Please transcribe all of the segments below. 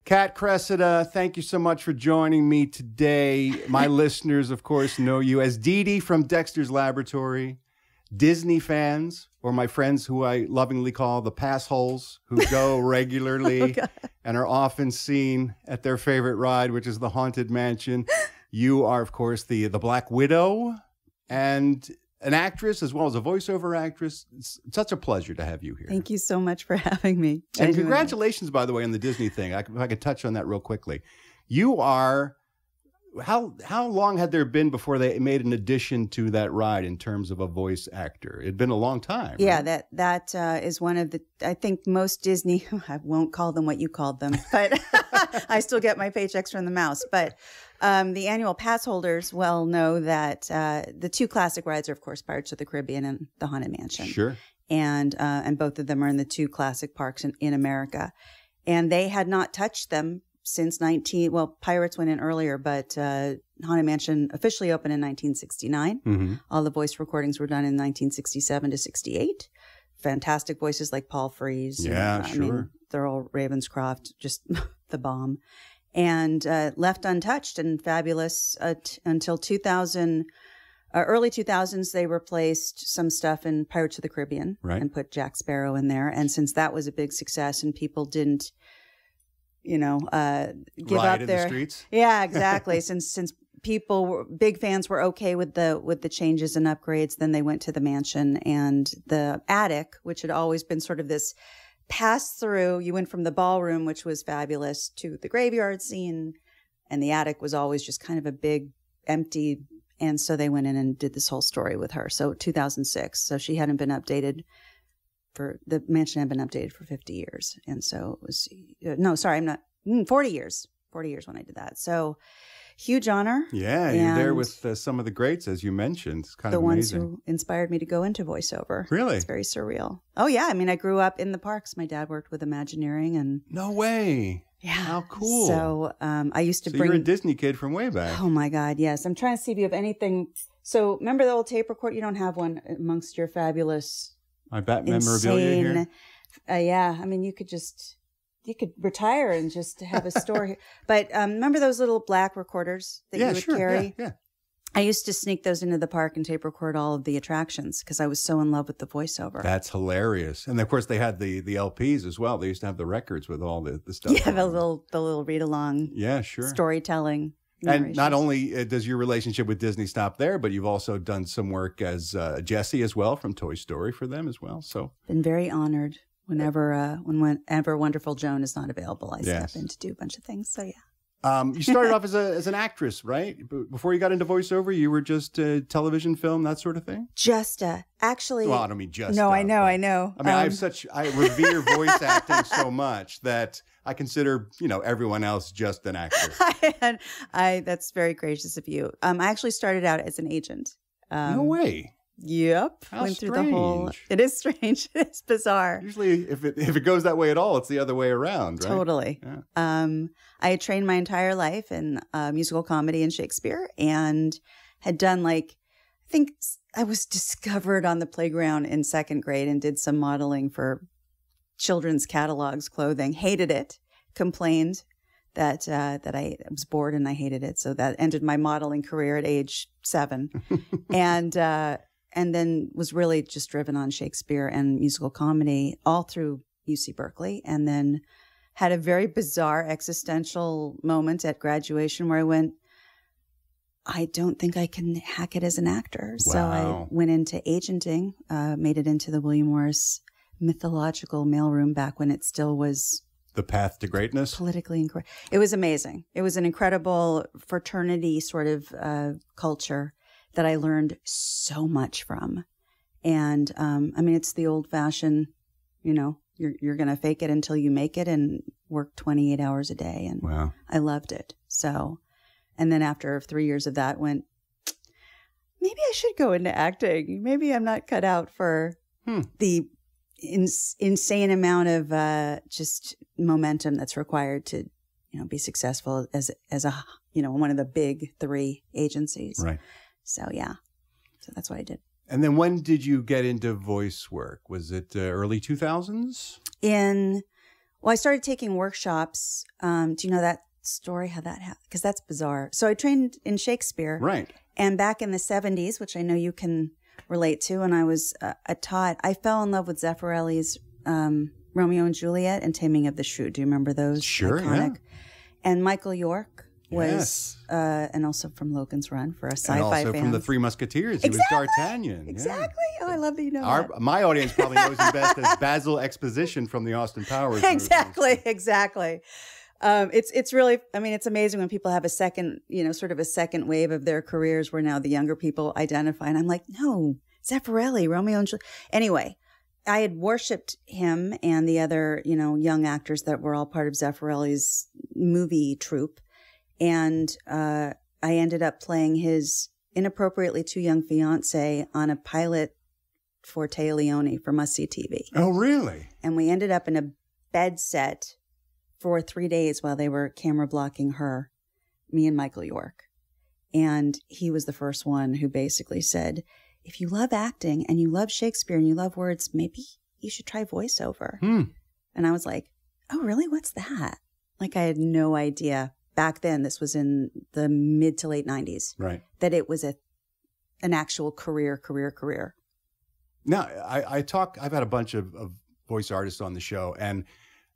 Kat Cressida, thank you so much for joining me today. My listeners, of course, know you as Dee Dee from Dexter's Laboratory. Disney fans, or my friends who I lovingly call the pass holes, who go regularly and are often seen at their favorite ride, which is the Haunted Mansion. You are, of course, the Black Widow and an actress as well as a voiceover actress. It's such a pleasure to have you here. Thank you so much for having me. And congratulations, by the way, on the Disney thing. If I could touch on that real quickly. You are... How long had there been before they made an addition to that ride in terms of a voice actor? It'd been a long time. Yeah, right? that is one of the, I think most Disney, I won't call them what you called them, but I still get my paychecks from the mouse. But the annual pass holders well know that the two classic rides are, of course, Pirates of the Caribbean and the Haunted Mansion. Sure. And both of them are in the two classic parks in America. And they had not touched them since Pirates went in earlier, but Haunted Mansion officially opened in 1969. Mm-hmm. All the voice recordings were done in 1967 to 68. Fantastic voices like Paul Frees. Yeah, sure. I mean, Thurl Ravenscroft, just the bomb. And left untouched and fabulous until 2000. Early 2000s, they replaced some stuff in Pirates of the Caribbean and put Jack Sparrow in there. And since that was a big success and people didn't, give Riot up their the streets. Yeah, exactly. since big fans were okay with the changes and upgrades, then they went to the mansion and the attic, which had always been sort of this pass through. You went from the ballroom, which was fabulous, to the graveyard scene, and the attic was always just kind of a big empty. And so they went in and did this whole story with her. So 2006. So she hadn't been updated. The mansion had been updated for 50 years. And so it was, 40 years. 40 years when I did that. So huge honor. Yeah, you're there with some of the greats, as you mentioned. It's kind of amazing. The ones who inspired me to go into voiceover. Really? It's very surreal. Oh, yeah. I mean, I grew up in the parks. My dad worked with Imagineering and... No way. Yeah. How cool. So I used to bring... you're a Disney kid from way back. Oh, my God, yes. I'm trying to see if you have anything... So remember the old tape recorder? You don't have one amongst your fabulous... My bat memorabilia here? Yeah. I mean, you could retire and just have a store here. But remember those little black recorders that you would carry? Yeah. I used to sneak those into the park and tape record all of the attractions because I was so in love with the voiceover. That's hilarious. And of course they had the LPs as well. They used to have the records with all the stuff. Yeah, the little read along. Yeah, sure. Storytelling. And not only does your relationship with Disney stop there, but you've also done some work as Jessie as well from Toy Story for them as well. So been very honored whenever Wonderful Joan is not available. I step in to do a bunch of things. So yeah. You started off as an actress, right? Before you got into voiceover, you were just television, film, that sort of thing? Actually. Well, I don't mean just. No, I know. I mean, I revere voice acting so much that I consider, everyone else just an actor. That's very gracious of you. I actually started out as an agent. No way. Yep. How Went strange. Through the whole. It is strange. It's bizarre. Usually, if it goes that way at all, it's the other way around, right? Totally. Yeah. I had trained my entire life in musical comedy and Shakespeare, and had done I think I was discovered on the playground in second grade and did some modeling for children's catalogs, clothing. Hated it. Complained that I was bored and I hated it. So that ended my modeling career at age 7, and then was really just driven on Shakespeare and musical comedy all through UC Berkeley. And then had a very bizarre existential moment at graduation where I went, I don't think I can hack it as an actor. Wow. So I went into agenting, made it into the William Morris mythological mailroom back when it still was the path to greatness. Politically incorrect. It was amazing. It was an incredible fraternity sort of culture that I learned so much from. And I mean, it's the old fashioned, you're going to fake it until you make it and work 28 hours a day. And wow. I loved it. So, and then after 3 years of that went, maybe I should go into acting. Maybe I'm not cut out for the insane amount of just momentum that's required to, be successful as a, one of the big 3 agencies. Right. So, yeah. So that's what I did. And then when did you get into voice work? Was it early 2000s? Well, I started taking workshops. Do you know that story, how that happened? Because that's bizarre. So I trained in Shakespeare. Right. And back in the 70s, which I know you can relate to, and I was taught, I fell in love with Zeffirelli's Romeo and Juliet and Taming of the Shrew. Do you remember those? Sure, Iconic. yeah. And Michael York was, and also from Logan's Run for a sci-fi And also fans. from the Three Musketeers. He was D'Artagnan. Exactly. Yeah. Oh, I love that you know that. My audience probably knows him best as Basil Exposition from the Austin Powers movies. Exactly. It's really, I mean, it's amazing when people have a second, sort of a second wave of their careers where now the younger people identify. And I'm like, no, Zeffirelli, Romeo and Juliet. Anyway, I had worshipped him and the other, young actors that were all part of Zeffirelli's movie troupe. And I ended up playing his inappropriately too young fiance on a pilot for Taya Leone for Must See TV. Oh, really? And we ended up in a bed set for 3 days while they were camera blocking her, me and Michael York. And he was the first one who basically said, if you love acting and you love Shakespeare and you love words, maybe you should try voiceover. And I was like, oh, really? What's that? Like, I had no idea. Back then, this was in the mid to late 90s. Right. That it was an actual career. Now, I've had a bunch of voice artists on the show, and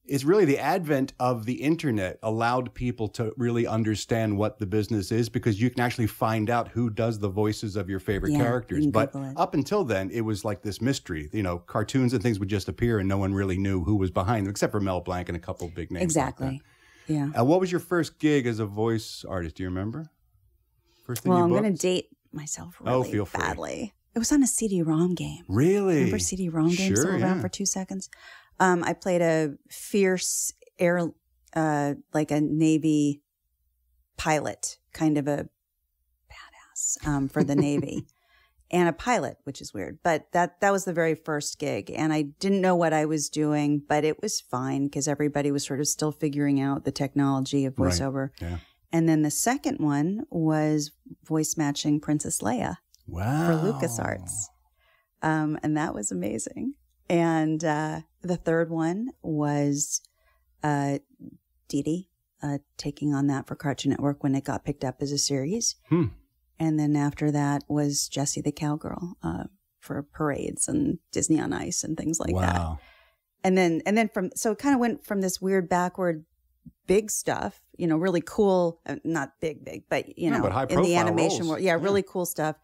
it's really the advent of the internet allowed people to really understand what the business is, because you can actually find out who does the voices of your favorite characters. But up until then, it was like this mystery. Cartoons and things would just appear and no one really knew who was behind them, except for Mel Blanc and a couple of big names. Exactly. Like that. Yeah. What was your first gig as a voice artist? Do you remember? First thing you I'm booked? going to date myself really badly. It was on a CD-ROM game. Really? Remember CD-ROM games that were around for 2 seconds? I played a fierce air, like a Navy pilot, kind of a badass for the Navy, and a pilot, which is weird. But that was the very first gig, and I didn't know what I was doing, but it was fine because everybody was sort of still figuring out the technology of voiceover. Right. Yeah. And then the second one was voice matching Princess Leia. Wow. For LucasArts. And that was amazing. And the third one was Dee Dee, taking on that for Cartoon Network when it got picked up as a series. And then after that was Jessie the Cowgirl for parades and Disney on Ice and things like that. And then so it kind of went from this weird backward big stuff, really cool, not big, but, but in the animation roles. world. Yeah, really cool stuff.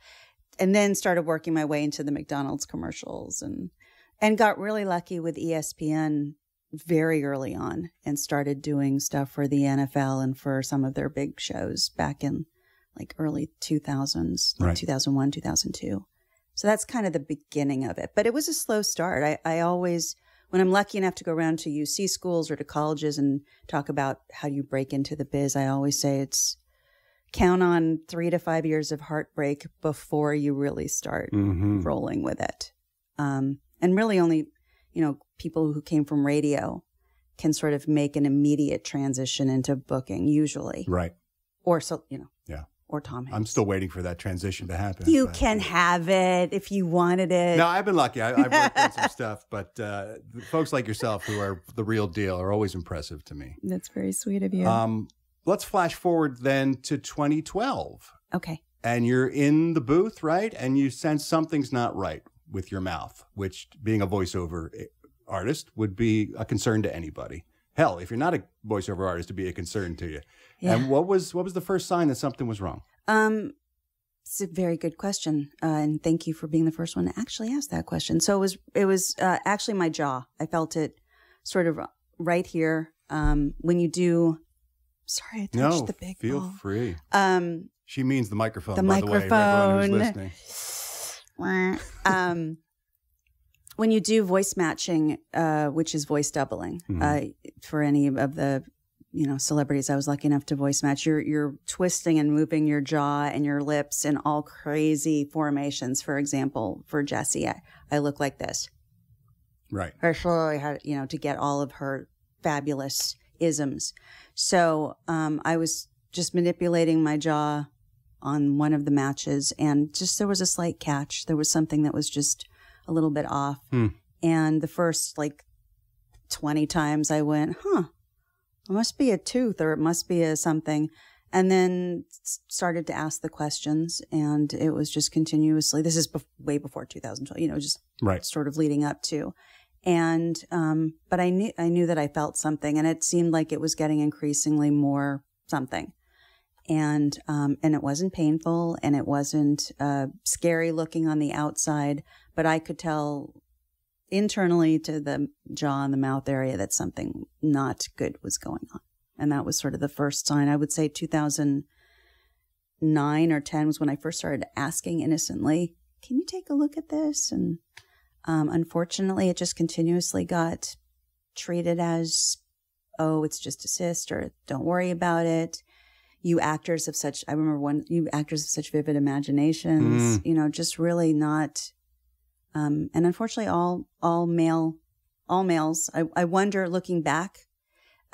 And then started working my way into the McDonald's commercials and got really lucky with ESPN very early on and started doing stuff for the NFL and for some of their big shows back in like early 2000s, like 2001, 2002. So that's kind of the beginning of it. But it was a slow start. I always, when I'm lucky enough to go around to UC schools or to colleges and talk about how you break into the biz, I always say it's count on 3 to 5 years of heartbreak before you really start rolling with it. And really only, people who came from radio can sort of make an immediate transition into booking usually. Right. Or so, Yeah. Or Tom Hanks. I'm still waiting for that transition to happen. You can have it if you wanted it. No, I've been lucky. I've worked on some stuff, but folks like yourself who are the real deal are always impressive to me. That's very sweet of you. Let's flash forward then to 2012. Okay. And you're in the booth, right? And you sense something's not right with your mouth, which being a voiceover artist would be a concern to anybody. Hell, if you're not a voiceover artist, it'd be a concern to you. Yeah. And what was the first sign that something was wrong? It's a very good question. And thank you for being the first one to actually ask that question. So it was actually my jaw. I felt it sort of right here. When you do, sorry, I touched the big feel ball. Free. She means the microphone, the by microphone. the way, for everyone who's listening. When you do voice matching, which is voice doubling, for any of the celebrities I was lucky enough to voice match, you're twisting and moving your jaw and your lips in all crazy formations. For example, for Jessie, I look like this. Right. Her slowly had, to get all of her fabulous isms. So I was just manipulating my jaw on one of the matches, and just there was a slight catch. There was something that was just a little bit off. And the first 20 times I went, it must be a tooth or it must be a something. And then started to ask the questions, and it was just continuously, this is way before 2012, just sort of leading up to. And, but I knew that I felt something, and it seemed like it was getting increasingly more something. And it wasn't painful, and it wasn't, scary looking on the outside, but I could tell internally to the jaw and the mouth area that something not good was going on. And that was sort of the first sign. I would say 2009 or 10 was when I first started asking innocently, can you take a look at this? And unfortunately, it just continuously got treated as, oh, it's just a cyst, or don't worry about it. You actors of such, I remember you actors of such vivid imaginations, just really not, and unfortunately all males, I wonder, looking back,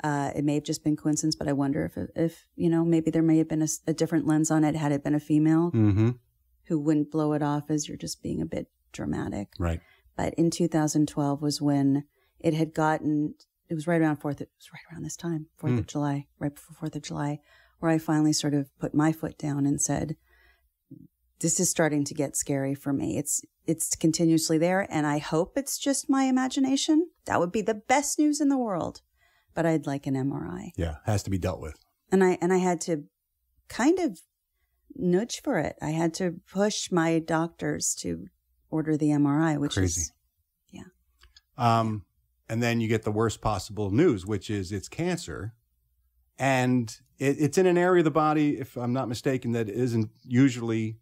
it may have just been coincidence, but I wonder if maybe there may have been a different lens on it had it been a female who wouldn't blow it off as you're just being a bit dramatic. Right. But in 2012 was when it had gotten, it was right around this time, 4th of July, right before 4th of July, where I finally sort of put my foot down and said, this is starting to get scary for me. It's continuously there, and I hope it's just my imagination. That would be the best news in the world. But I'd like an MRI. Yeah, has to be dealt with. And I had to kind of nudge for it. I had to push my doctors to order the MRI, which crazy. Is, yeah. And then you get the worst possible news, which is it's cancer. And it's in an area of the body, if I'm not mistaken, that isn't usually,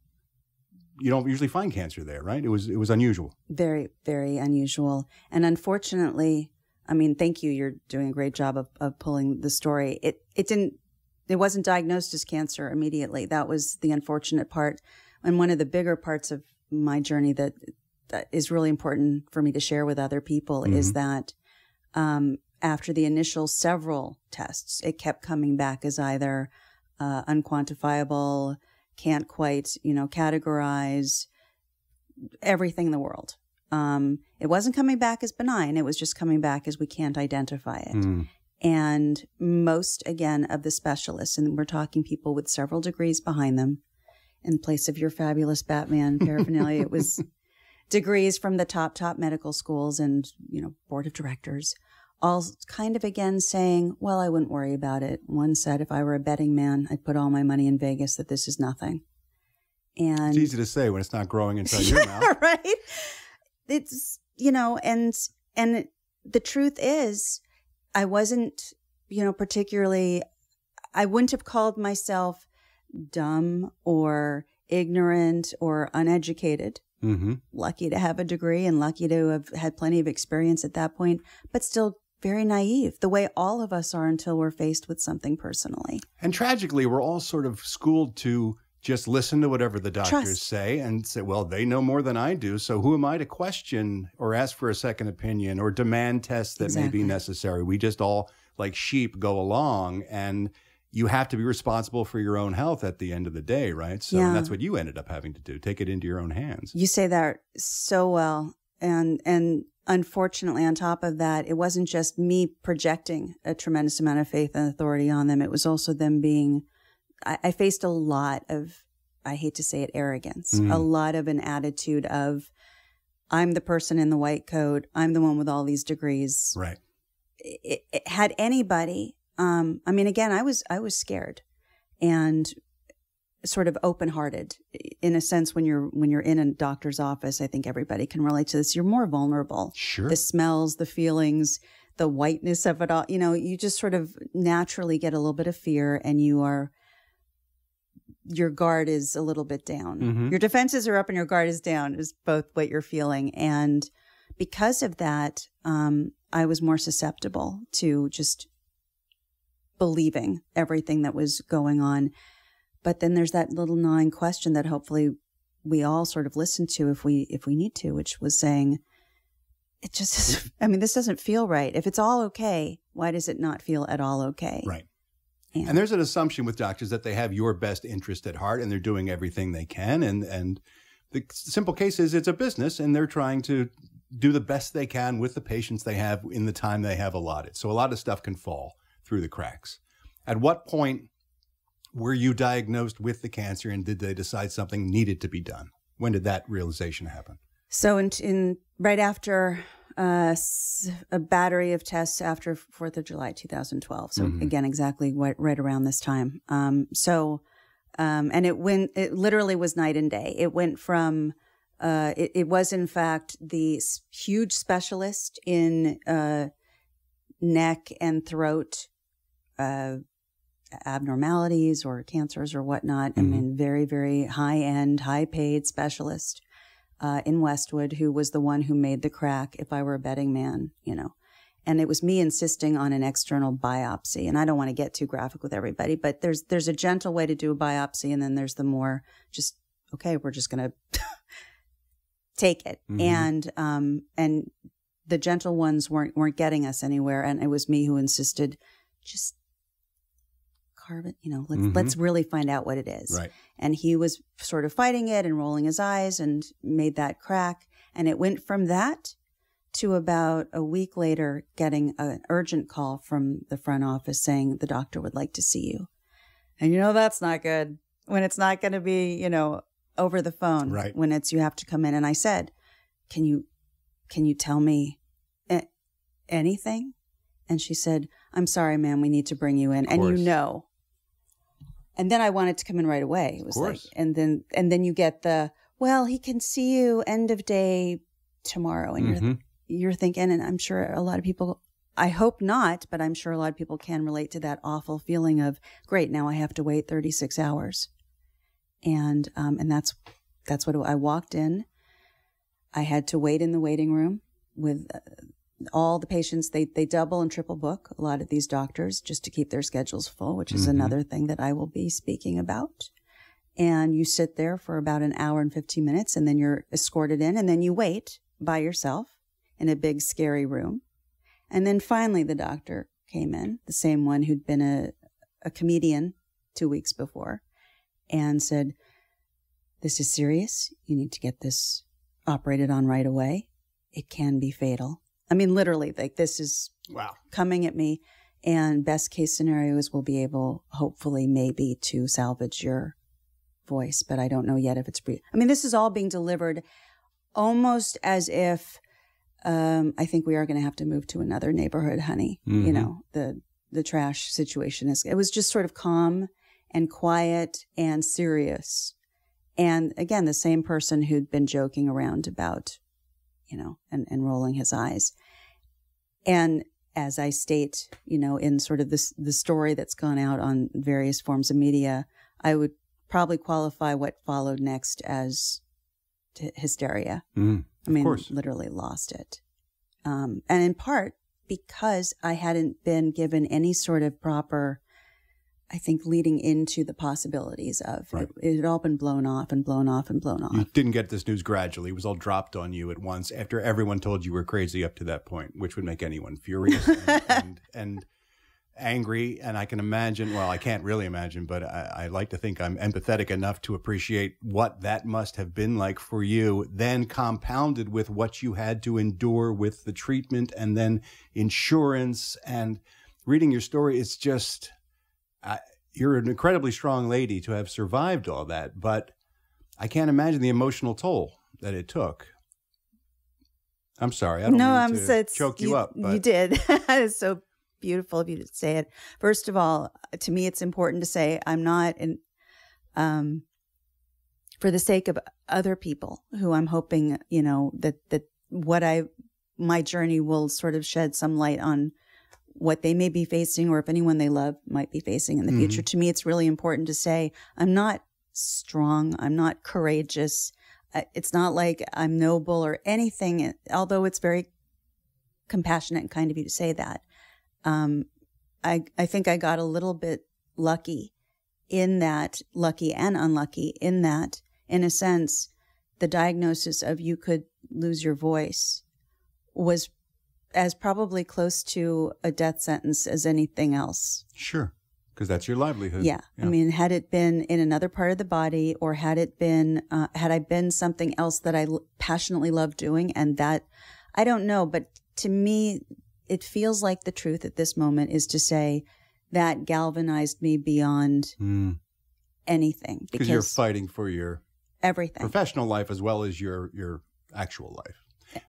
you don't usually find cancer there, right? It was unusual. Very, very unusual. And unfortunately, I mean, thank you. You're doing a great job of pulling the story. It wasn't diagnosed as cancer immediately. That was the unfortunate part. And one of the bigger parts of my journey that is really important for me to share with other people is that, after the initial several tests, it kept coming back as either, unquantifiable, can't quite, categorize, everything in the world. It wasn't coming back as benign. It was just coming back as we can't identify it. And most, again, of the specialists, and we're talking people with several degrees behind them, in place of your fabulous Batman paraphernalia, it was degrees from the top medical schools and, board of directors, all kind of again saying, well, I wouldn't worry about it. One said, if I were a betting man, I'd put all my money in Vegas, that this is nothing. And it's easy to say when it's not growing inside your mouth. Right? It's, and the truth is, I wasn't, particularly, I wouldn't have called myself dumb or ignorant or uneducated. Lucky to have a degree and lucky to have had plenty of experience at that point, but still very naive, the way all of us are until we're faced with something personally. And tragically, we're all sort of schooled to just listen to whatever the doctors say and say, well, they know more than I do, so who am I to question or ask for a second opinion or demand tests that may be necessary? We just all, like sheep, go along, and you have to be responsible for your own health at the end of the day, right? So that's what you ended up having to do, take it into your own hands. You say that so well. And unfortunately, on top of that, it wasn't just me projecting a tremendous amount of faith and authority on them. It was also them being, I faced a lot of, I hate to say it, arrogance, a lot of an attitude of, I'm the person in the white coat. I'm the one with all these degrees. Right. It had anybody, I mean, again, I was scared and sort of open-hearted in a sense. When you're in a doctor's office, I think everybody can relate to this. You're more vulnerable. Sure. The smells, the feelings, the whiteness of it all, you just sort of naturally get a little bit of fear, and your guard is a little bit down. Your defenses are up and your guard is down, is both what you're feeling. And because of that, I was more susceptible to just believing everything that was going on. But then there's that little gnawing question that hopefully we all sort of listen to if we need to, which was saying, it just, I mean, this doesn't feel right. If it's all okay, why does it not feel at all okay? Right. And there's an assumption with doctors that they have your best interest at heart and they're doing everything they can. And the simple case is it's a business and they're trying to do the best they can with the patients they have in the time they have allotted. So a lot of stuff can fall through the cracks. At what point were you diagnosed with the cancer, and did they decide something needed to be done? When did that realization happen? So in right after a battery of tests after 4th of July, 2012. So again, exactly right around this time. And it literally was night and day. It went from, it was in fact the huge specialist in neck and throat abnormalities or cancers or whatnot. I mean, very, very high-end, high-paid specialist in Westwood, who was the one who made the crack, if I were a betting man, you know. And it was me insisting on an external biopsy. And I don't want to get too graphic with everybody, but there's a gentle way to do a biopsy, and then there's the more just, okay, we're just going to take it. And the gentle ones weren't getting us anywhere. And it was me who insisted, just carve it, you know, let's really find out what it is. Right. And he was sort of fighting it and rolling his eyes and made that crack. And it went from that to about a week later getting an urgent call from the front office saying the doctor would like to see you. And you know, that's not good when it's not going to be, you know, over the phone. Right. When it's, you have to come in. And I said, can you tell me anything? And she said, I'm sorry, ma'am, we need to bring you in. And you know. And then I wanted to come in right away. It was like, and then you get the, well, he can see you end of day tomorrow. And you're thinking, and I'm sure a lot of people, I hope not, but I'm sure a lot of people can relate to that awful feeling of, great, now I have to wait 36 hours. And that's what I walked in. I had to wait in the waiting room with all the patients. They double and triple book a lot of these doctors just to keep their schedules full, which is another thing that I will be speaking about. And you sit there for about an hour and 15 minutes, and then you're escorted in, and then you wait by yourself in a big, scary room. And then finally the doctor came in, the same one who'd been a comedian 2 weeks before, and said, this is serious. You need to get this operated on right away. It can be fatal. I mean, literally, like, this is coming at me. And best case scenarios, we'll be able, hopefully, maybe to salvage your voice. But I don't know yet if it's I mean, this is all being delivered almost as if I think we are going to have to move to another neighborhood, honey. You know, the trash situation it was just sort of calm and quiet and serious. And again, the same person who'd been joking around about, you know, and rolling his eyes. And as I state, you know, in sort of the story that's gone out on various forms of media, I would probably qualify what followed next as hysteria. I mean, literally lost it. And in part because I hadn't been given any sort of proper, I think, leading into the possibilities of it had all been blown off and blown off and blown off. You didn't get this news gradually. It was all dropped on you at once after everyone told you were crazy up to that point, which would make anyone furious and angry. And I can imagine, well, I can't really imagine, but I like to think I'm empathetic enough to appreciate what that must have been like for you, then compounded with what you had to endure with the treatment and then insurance. And reading your story, it's just... you're an incredibly strong lady to have survived all that, but I can't imagine the emotional toll that it took. I'm sorry. I don't mean to choke you up. But. You did. It's so beautiful of you to say it. First of all, to me, it's important to say I'm not for the sake of other people who I'm hoping, you know, that my journey will sort of shed some light on what they may be facing, or if anyone they love might be facing in the future. To me, it's really important to say, I'm not strong. I'm not courageous. It's not like I'm noble or anything, although it's very compassionate and kind of you to say that. I think I got a little bit lucky in that, lucky and unlucky in that, in a sense, the diagnosis of you could lose your voice was as probably close to a death sentence as anything else. Sure, because that's your livelihood. Yeah. I mean, had it been in another part of the body, or had it been, had I been something else that I passionately loved doing, and that I don't know, but to me, it feels like the truth at this moment is to say that galvanized me beyond anything. Because you're fighting for your everything, professional life as well as your actual life.